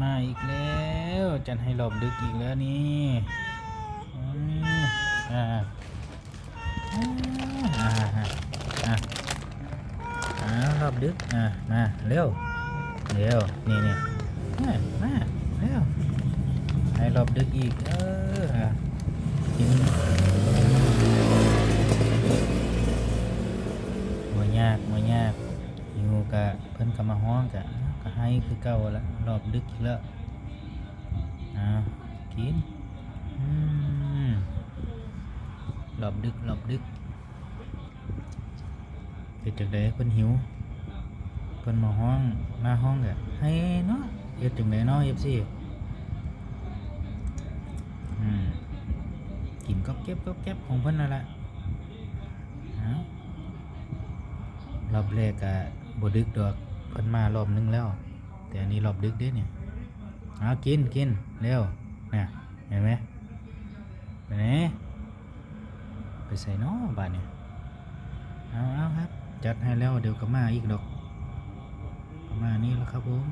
มาอีกแล้วจันให้รอบดึกอีกแล้วนี่อืมอ่าอ่าอ่าอ่าอ่ารอบดึกมาเร็วเร็วนี่มาเร็วให้รอบดึกอีกกินบ่ยากหิวกะเพิ่นก็มาฮ้องกะให้คือเก่าละรอบดึกอีกแล้วอ่ากินอืมรอบดึกเฮ็ดจังได๋เพิ่นหิวเพิ่นมาฮ้องหน้าห้องกะให้เนาะเฮ็ดจังไดเนาะ FC อืมกินก๊อบแก๊บของเพิ่นนั่นแหละอ้าวรอบแรกก็บ่ดึกดอกเพิ่นมารอบนึงแล้วแต่อันนี้รอบดึกเด้เนี่ยเอากินเร็วน่ะเห็นไหมไปไหนไปใส่น้อบาดเนี่ยเอาครับจัดให้แล้วเดี๋ยวก็มาอีกดอกก็มานี่แล้วครับผม